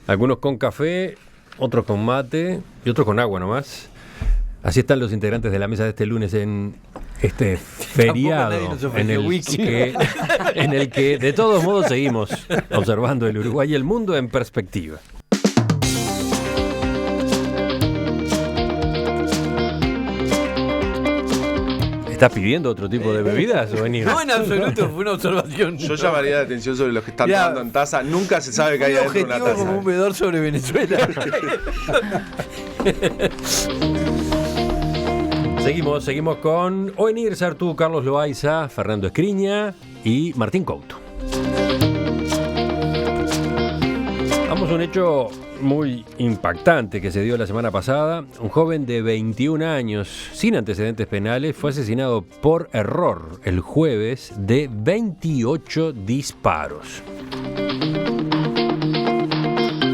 Algunos con café, otros con mate y otros con agua nomás. Así están los integrantes de la mesa de este lunes en este feriado en el que de todos modos seguimos observando el Uruguay y el mundo en perspectiva. ¿Estás pidiendo otro tipo de bebidas o venir? No, en absoluto, fue una observación. Yo llamaría la atención sobre los que están tomando en taza. Nunca se sabe que hay adentro de una taza. Como un bebedor sobre Venezuela. Seguimos con Oenir Sartú, Carlos Loaiza, Fernando Escriña y Martín Couto. Vamos a un hecho muy impactante que se dio la semana pasada. Un joven de 21 años, sin antecedentes penales, fue asesinado por error el jueves de 28 disparos.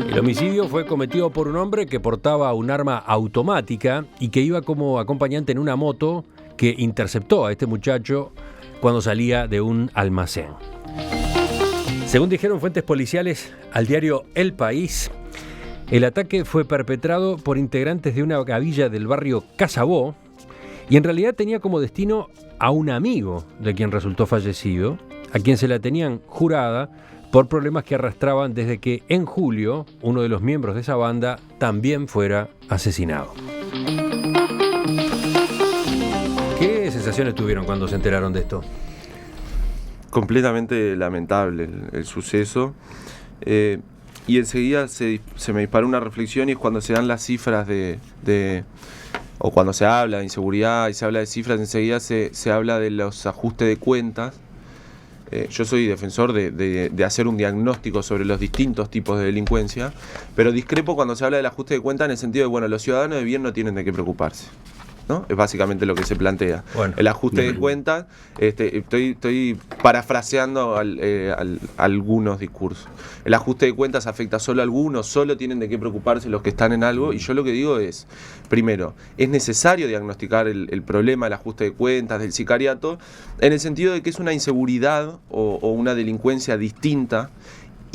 El homicidio fue cometido por un hombre que portaba un arma automática y que iba como acompañante en una moto que interceptó a este muchacho cuando salía de un almacén. Según dijeron fuentes policiales al diario El País, el ataque fue perpetrado por integrantes de una gavilla del barrio Casabó y en realidad tenía como destino a un amigo de quien resultó fallecido, a quien se la tenían jurada por problemas que arrastraban desde que en julio uno de los miembros de esa banda también fuera asesinado. ¿Qué sensaciones tuvieron cuando se enteraron de esto? Completamente lamentable el suceso. Y enseguida se me disparó una reflexión, y es cuando se dan las cifras o cuando se habla de inseguridad y se habla de cifras, enseguida se habla de los ajustes de cuentas. Yo soy defensor de hacer un diagnóstico sobre los distintos tipos de delincuencia, pero discrepo cuando se habla del ajuste de cuentas en el sentido de, bueno, los ciudadanos de bien no tienen de qué preocuparse, ¿no? Es básicamente lo que se plantea. Bueno, el ajuste de cuentas, estoy parafraseando algunos discursos. El ajuste de cuentas afecta solo a algunos, solo tienen de qué preocuparse los que están en algo, y yo lo que digo es, primero, es necesario diagnosticar el problema del ajuste de cuentas, del sicariato, en el sentido de que es una inseguridad o una delincuencia distinta.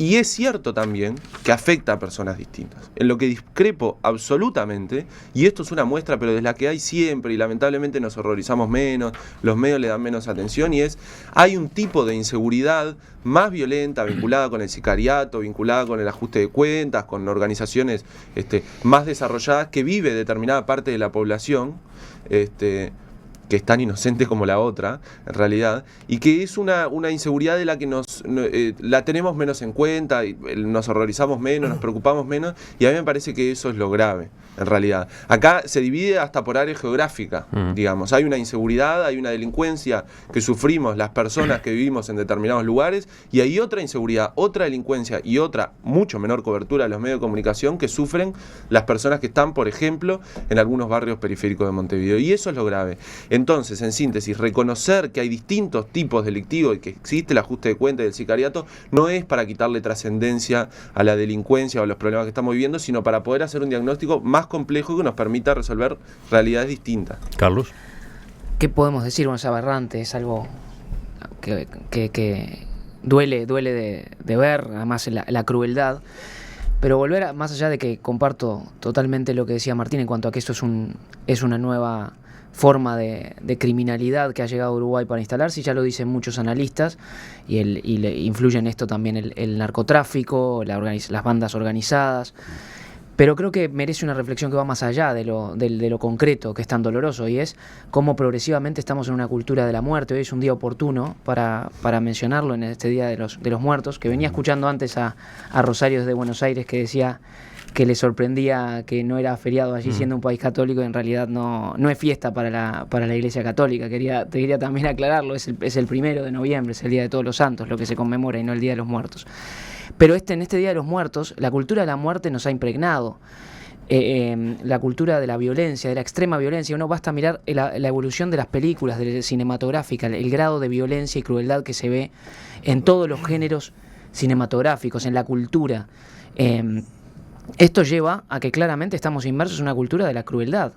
Y es cierto también que afecta a personas distintas. En lo que discrepo absolutamente, y esto es una muestra, pero de la que hay siempre, y lamentablemente nos horrorizamos menos, los medios le dan menos atención, y es, hay un tipo de inseguridad más violenta, vinculada con el sicariato, vinculada con el ajuste de cuentas, con organizaciones más desarrolladas, que vive determinada parte de la población, que es tan inocente como la otra, en realidad, y que es una inseguridad de la que la tenemos menos en cuenta, y nos horrorizamos menos, nos preocupamos menos, y a mí me parece que eso es lo grave, en realidad. Acá se divide hasta por área geográfica, digamos. Hay una inseguridad, hay una delincuencia que sufrimos las personas que vivimos en determinados lugares, y hay otra inseguridad, otra delincuencia y otra mucho menor cobertura de los medios de comunicación que sufren las personas que están, por ejemplo, en algunos barrios periféricos de Montevideo, y eso es lo grave. Entonces, en síntesis, reconocer que hay distintos tipos delictivos y que existe el ajuste de cuentas del sicariato no es para quitarle trascendencia a la delincuencia o a los problemas que estamos viviendo, sino para poder hacer un diagnóstico más complejo que nos permita resolver realidades distintas. Carlos. ¿Qué podemos decir? Bueno, es aberrante, es algo que duele de ver, además la crueldad. Pero volver más allá de que comparto totalmente lo que decía Martín en cuanto a que esto es una nueva forma de criminalidad que ha llegado a Uruguay para instalarse, y ya lo dicen muchos analistas, y le influye en esto también el narcotráfico, las bandas organizadas. Pero creo que merece una reflexión que va más allá de lo concreto, que es tan doloroso, y es cómo progresivamente estamos en una cultura de la muerte. Hoy es un día oportuno para mencionarlo en este Día de los Muertos, que venía escuchando antes a Rosario desde Buenos Aires, que decía que le sorprendía que no era feriado allí siendo un país católico, y en realidad no es fiesta para la Iglesia Católica. Quería también aclararlo, es el 1 de noviembre, es el Día de Todos los Santos lo que se conmemora, y no el Día de los Muertos. Pero en este Día de los Muertos, la cultura de la muerte nos ha impregnado. La cultura de la violencia, de la extrema violencia. Uno basta mirar la evolución de las películas cinematográficas, el grado de violencia y crueldad que se ve en todos los géneros cinematográficos, en la cultura. Esto lleva a que claramente estamos inmersos en una cultura de la crueldad.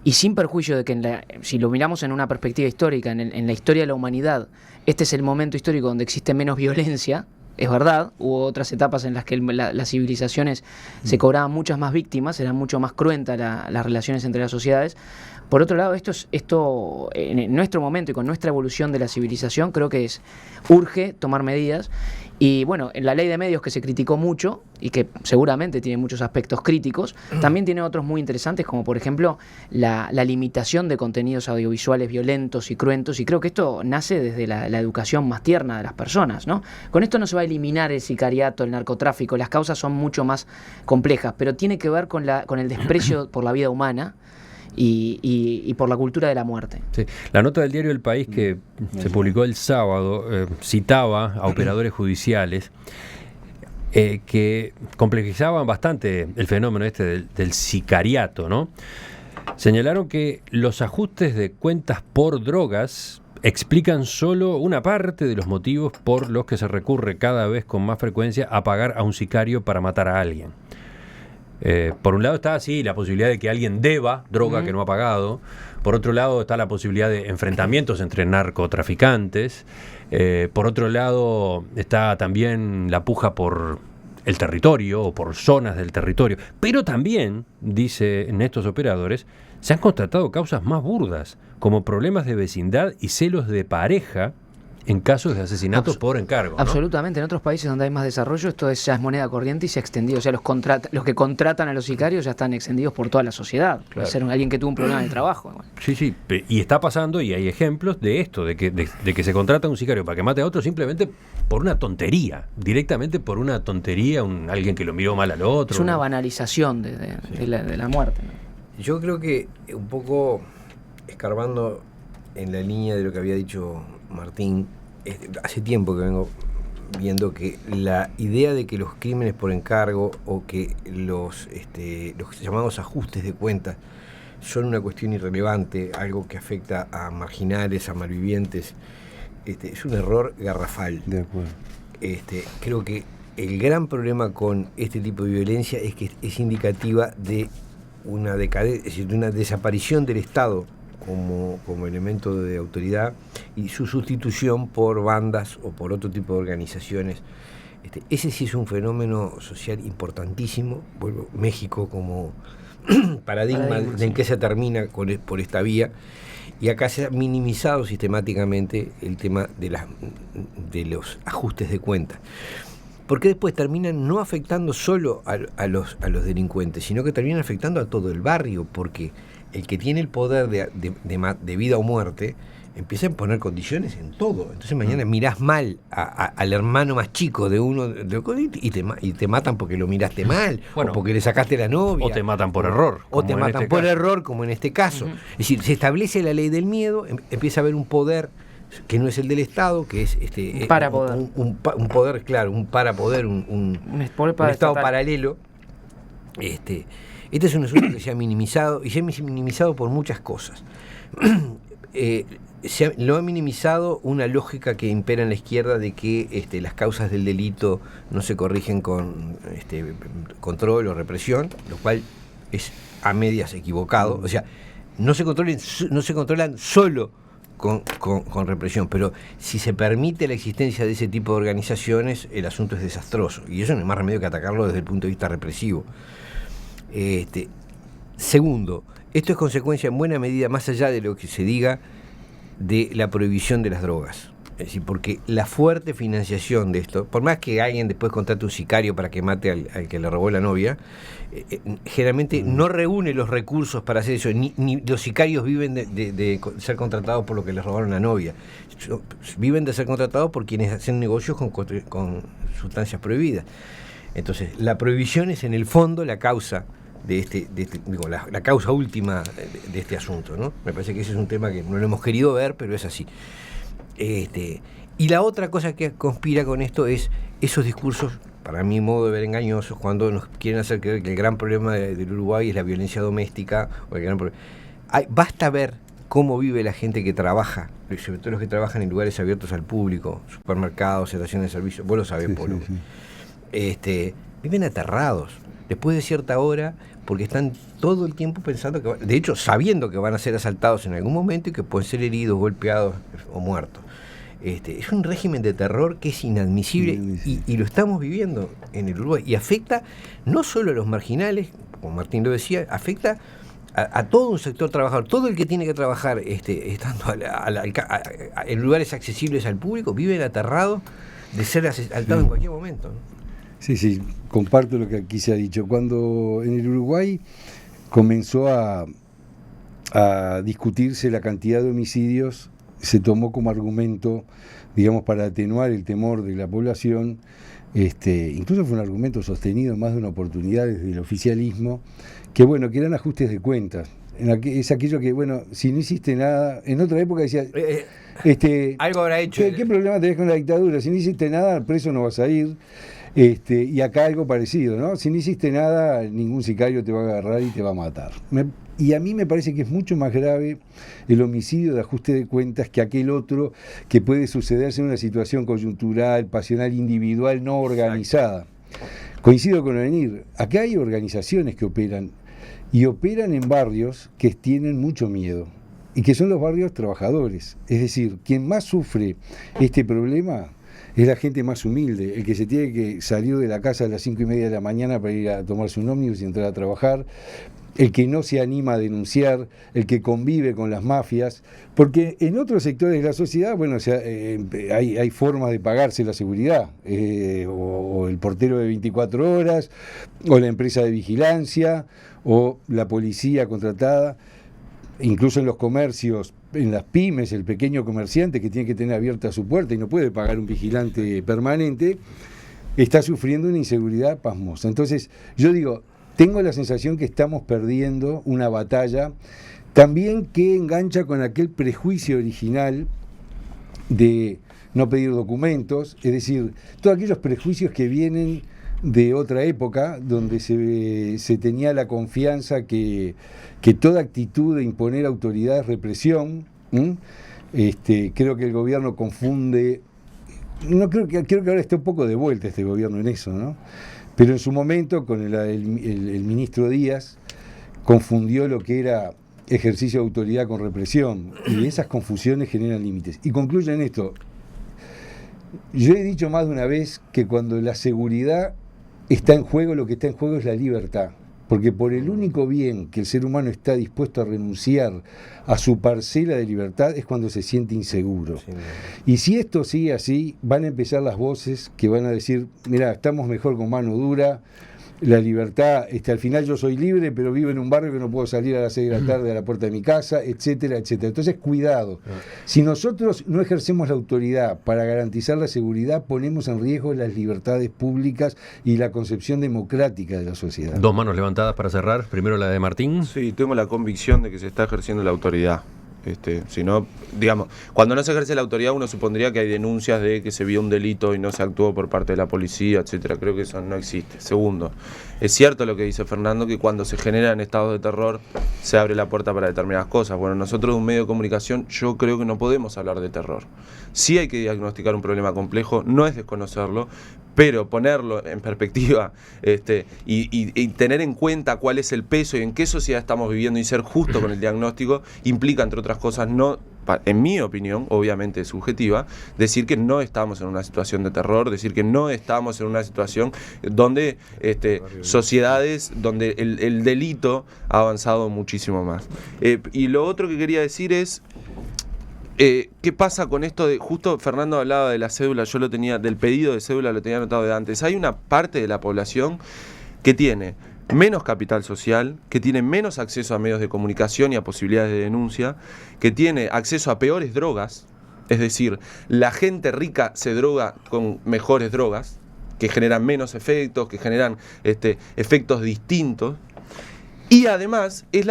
Y sin perjuicio de que si lo miramos en una perspectiva histórica, en la historia de la humanidad, este es el momento histórico donde existe menos violencia, es verdad, hubo otras etapas en las que las civilizaciones se cobraban muchas más víctimas, eran mucho más cruentas las relaciones entre las sociedades. Por otro lado, esto en nuestro momento y con nuestra evolución de la civilización, creo que urge tomar medidas. Y bueno, en la ley de medios, que se criticó mucho y que seguramente tiene muchos aspectos críticos, también tiene otros muy interesantes, como por ejemplo la limitación de contenidos audiovisuales violentos y cruentos, y creo que esto nace desde la educación más tierna de las personas, ¿no? Con esto no se va a eliminar el sicariato, el narcotráfico, las causas son mucho más complejas, pero tiene que ver con el desprecio por la vida humana y por la cultura de la muerte. Sí. La nota del diario El País, que se publicó el sábado, citaba a operadores judiciales que complejizaban bastante el fenómeno del sicariato, ¿no? Señalaron que los ajustes de cuentas por drogas explican solo una parte de los motivos por los que se recurre cada vez con más frecuencia a pagar a un sicario para matar a alguien. Por un lado está así la posibilidad de que alguien deba droga que no ha pagado. Por otro lado está la posibilidad de enfrentamientos entre narcotraficantes. Por otro lado está también la puja por el territorio o por zonas del territorio. Pero también, dicen estos operadores, se han constatado causas más burdas, como problemas de vecindad y celos de pareja en casos de asesinatos por encargo, ¿no? Absolutamente. En otros países donde hay más desarrollo, esto ya es moneda corriente y se ha extendido. O sea, los que contratan a los sicarios ya están extendidos por toda la sociedad. Claro. Puede ser alguien que tuvo un problema de trabajo. Bueno. Sí, y está pasando, y hay ejemplos de esto, de que se contrata a un sicario para que mate a otro simplemente por una tontería, directamente por una tontería, alguien que lo miró mal al otro. Es una banalización de la muerte, ¿no? Yo creo que un poco escarbando en la línea de lo que había dicho Martín, hace tiempo que vengo viendo que la idea de que los crímenes por encargo o que los llamados ajustes de cuentas son una cuestión irrelevante, algo que afecta a marginales, a malvivientes, es un error garrafal. De acuerdo. Creo que el gran problema con este tipo de violencia es que es indicativa de una decadencia, es decir, de una desaparición del Estado como elemento de autoridad y su sustitución por bandas o por otro tipo de organizaciones. Ese sí es un fenómeno social importantísimo. Bueno, México como paradigma de en qué se termina por esta vía, y acá se ha minimizado sistemáticamente el tema de los ajustes de cuentas, porque después terminan no afectando solo a los delincuentes, sino que terminan afectando a todo el barrio, porque el que tiene el poder de vida o muerte empieza a poner condiciones en todo. Entonces mañana mirás mal al hermano más chico de uno y te matan porque lo miraste mal, bueno, o porque le sacaste la novia. O te matan por error. O te matan por error, como en este caso. Es decir, se establece la ley del miedo, empieza a haber un poder que no es el del Estado, que es parapoder. Un poder, claro, un parapoder, un Estado paralelo. Este es un asunto que se ha minimizado, y se ha minimizado por muchas cosas. Lo ha minimizado una lógica que impera en la izquierda de que las causas del delito no se corrigen con control o represión, lo cual es a medias equivocado. O sea, no se controlan solo con represión, pero si se permite la existencia de ese tipo de organizaciones, el asunto es desastroso, y eso no es más remedio que atacarlo desde el punto de vista represivo. Segundo, esto es consecuencia en buena medida, más allá de lo que se diga, de la prohibición de las drogas. Es decir, porque la fuerte financiación de esto, por más que alguien después contrate un sicario para que mate al que le robó la novia, generalmente no reúne los recursos para hacer eso, ni los sicarios viven de ser contratados por lo que les robaron la novia. Viven de ser contratados por quienes hacen negocios con sustancias prohibidas. Entonces, la prohibición es en el fondo la causa la causa última de este asunto, ¿no? Me parece que ese es un tema que no lo hemos querido ver, pero es así. Y la otra cosa que conspira con esto es esos discursos, para mi modo de ver, engañosos, cuando nos quieren hacer creer que el gran problema del Uruguay es la violencia doméstica. Basta ver cómo vive la gente que trabaja, sobre todo los que trabajan en lugares abiertos al público, supermercados, estaciones de servicio. Vos lo sabés, Polo. Sí. Viven aterrados después de cierta hora, porque están todo el tiempo pensando de hecho sabiendo que van a ser asaltados en algún momento y que pueden ser heridos, golpeados o muertos. Es un régimen de terror que es inadmisible y lo estamos viviendo en el Uruguay. Y afecta no solo a los marginales, como Martín lo decía, afecta a todo un sector trabajador. Todo el que tiene que trabajar estando en lugares accesibles al público vive aterrado de ser asaltado en cualquier momento, ¿no? Sí, comparto lo que aquí se ha dicho. Cuando en el Uruguay comenzó a discutirse la cantidad de homicidios, se tomó como argumento, digamos, para atenuar el temor de la población, incluso fue un argumento sostenido en más de una oportunidad desde el oficialismo, que eran ajustes de cuentas. Es aquello que, si no hiciste nada, en otra época decía, algo habrá hecho. ¿Qué problema tenés con la dictadura? Si no hiciste nada, preso no vas a ir. Y acá algo parecido, ¿no? Si no hiciste nada, ningún sicario te va a agarrar y te va a matar. Y a mí me parece que es mucho más grave el homicidio de ajuste de cuentas que aquel otro que puede sucederse en una situación coyuntural, pasional, individual, no organizada. Coincido con Avenir, acá hay organizaciones que operan en barrios que tienen mucho miedo y que son los barrios trabajadores. Es decir, quien más sufre este problema es la gente más humilde, el que se tiene que salir de la casa a las 5:30 de la mañana para ir a tomarse un ómnibus y entrar a trabajar, el que no se anima a denunciar, el que convive con las mafias, porque en otros sectores de la sociedad, hay formas de pagarse la seguridad, o el portero de 24 horas, o la empresa de vigilancia, o la policía contratada, incluso en los comercios, en las pymes, el pequeño comerciante que tiene que tener abierta su puerta y no puede pagar un vigilante permanente, está sufriendo una inseguridad pasmosa. Entonces, yo digo, tengo la sensación que estamos perdiendo una batalla también que engancha con aquel prejuicio original de no pedir documentos, es decir, todos aquellos prejuicios que vienen de otra época donde se tenía la confianza que toda actitud de imponer autoridad es represión. Creo que el gobierno confunde, creo que ahora está un poco de vuelta este gobierno en eso, ¿no? Pero en su momento con el ministro Díaz confundió lo que era ejercicio de autoridad con represión, y esas confusiones generan límites. Y concluyo en esto. Yo he dicho más de una vez que cuando la seguridad está en juego, lo que está en juego es la libertad, porque por el único bien que el ser humano está dispuesto a renunciar a su parcela de libertad es cuando se siente inseguro. Sí. Y si esto sigue así, van a empezar las voces que van a decir, mirá, estamos mejor con mano dura, la libertad, al final yo soy libre, pero vivo en un barrio que no puedo salir a las 6 de la tarde a la puerta de mi casa, etcétera, etcétera. Entonces, cuidado. Si nosotros no ejercemos la autoridad para garantizar la seguridad, ponemos en riesgo las libertades públicas y la concepción democrática de la sociedad. Dos manos levantadas para cerrar. Primero la de Martín. Sí, tengo la convicción de que se está ejerciendo la autoridad. Si no, digamos, cuando no se ejerce la autoridad uno supondría que hay denuncias de que se vio un delito y no se actuó por parte de la policía, etcétera. Creo que eso no existe. Segundo, es cierto lo que dice Fernando, que cuando se generan estados de terror se abre la puerta para determinadas cosas. Bueno, nosotros de un medio de comunicación yo creo que no podemos hablar de terror. Sí hay que diagnosticar un problema complejo, no es desconocerlo, pero ponerlo en perspectiva y tener en cuenta cuál es el peso y en qué sociedad estamos viviendo y ser justo con el diagnóstico implica, entre otras cosas, no, en mi opinión, obviamente subjetiva, decir que no estamos en una situación de terror, decir que no estamos en una situación donde sociedades, donde el delito ha avanzado muchísimo más. Y lo otro que quería decir es, ¿qué pasa con esto de, justo Fernando hablaba de la cédula, yo lo tenía, del pedido de cédula lo tenía anotado de antes, hay una parte de la población que tiene menos capital social, que tiene menos acceso a medios de comunicación y a posibilidades de denuncia, que tiene acceso a peores drogas, es decir, la gente rica se droga con mejores drogas, que generan menos efectos, que generan efectos distintos. Y además es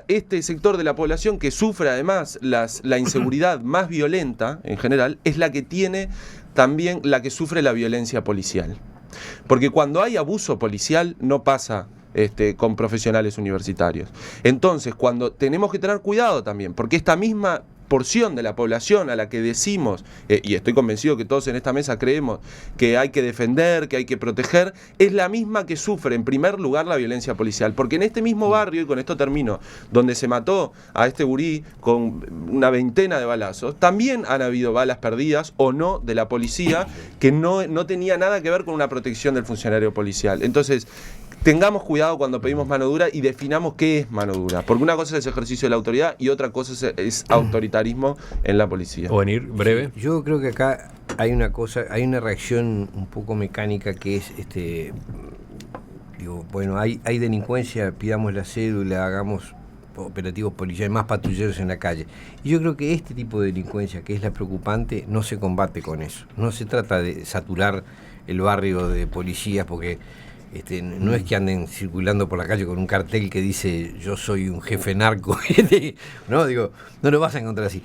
este sector de la población que sufre además la inseguridad más violenta en general, es la que tiene también la que sufre la violencia policial. Porque cuando hay abuso policial no pasa con profesionales universitarios. Entonces, cuando tenemos que tener cuidado también, porque esta misma porción de la población a la que decimos, y estoy convencido que todos en esta mesa creemos que hay que defender, que hay que proteger, es la misma que sufre en primer lugar la violencia policial. Porque en este mismo barrio, y con esto termino, donde se mató a este gurí con una veintena de balazos, también han habido balas perdidas o no de la policía que no tenía nada que ver con una protección del funcionario policial. Entonces, tengamos cuidado cuando pedimos mano dura y definamos qué es mano dura. Porque una cosa es ejercicio de la autoridad y otra cosa es autoritarismo en la policía. O venir breve. Sí, yo creo que acá hay una cosa, hay una reacción un poco mecánica que es, digo, bueno, hay delincuencia, pidamos la cédula, hagamos operativos policiales, más patrulleros en la calle. Y yo creo que este tipo de delincuencia, que es la preocupante, no se combate con eso. No se trata de saturar el barrio de policías, porque no es que anden circulando por la calle con un cartel que dice yo soy un jefe narco. No, digo, no lo vas a encontrar así.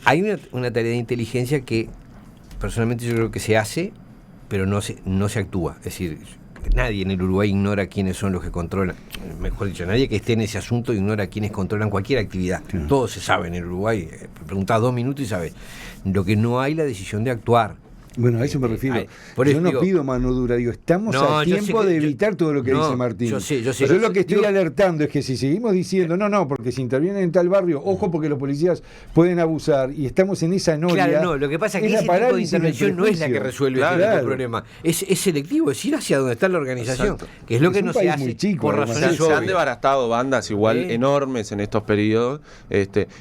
Hay una tarea de inteligencia que personalmente yo creo que se hace, pero no se actúa. Es decir, nadie en el Uruguay ignora quiénes son los que controlan, mejor dicho, nadie que esté en ese asunto ignora quiénes controlan cualquier actividad. Sí. Todo se sabe en el Uruguay, preguntás 2 minutos y sabes. Lo que no hay la decisión de actuar. Bueno, a eso me refiero. Yo no pido mano dura, digo, estamos a tiempo de evitar todo lo que dice Martín. Yo sé. Yo lo que estoy alertando es que si seguimos diciendo, no, porque si intervienen en tal barrio, ojo porque los policías pueden abusar y estamos en esa noria. Claro, no, lo que pasa es que ese tipo de intervención no es la que resuelve el problema. Es selectivo, es ir hacia donde está la organización. Exacto. Que es lo que no se hace chico, por razones se han desbaratado bandas igual enormes en estos periodos,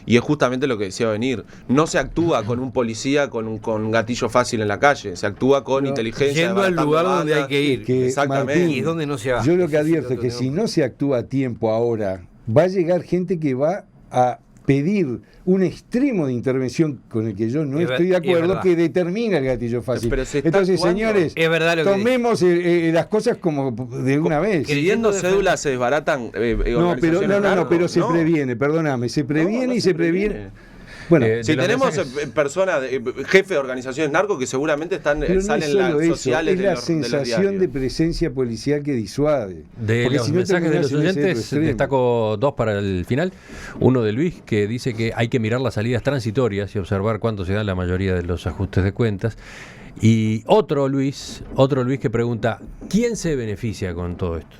y es justamente lo que decía venir. No se actúa con un policía con un gatillo fácil en la calle, se actúa con inteligencia. Yendo al lugar donde hay que ir. Exactamente. Martín, y donde no se va. Yo lo que advierto es que si no se actúa a tiempo ahora, va a llegar gente que va a pedir un extremo de intervención con el que yo no estoy de acuerdo, que determina el gatillo fácil. Entonces, señores, tomemos las cosas como de una vez. Pidiendo cédulas se desbaratan. Pero se previene, perdóname, se previene y se previene. Bueno, si tenemos personas, jefes de organizaciones narcos que seguramente salen en las sociales. Es la sensación de presencia policial que disuade. De los mensajes de los oyentes, destaco 2 para el final. Uno de Luis, que dice que hay que mirar las salidas transitorias y observar cuánto se dan la mayoría de los ajustes de cuentas. Y otro Luis que pregunta, ¿quién se beneficia con todo esto?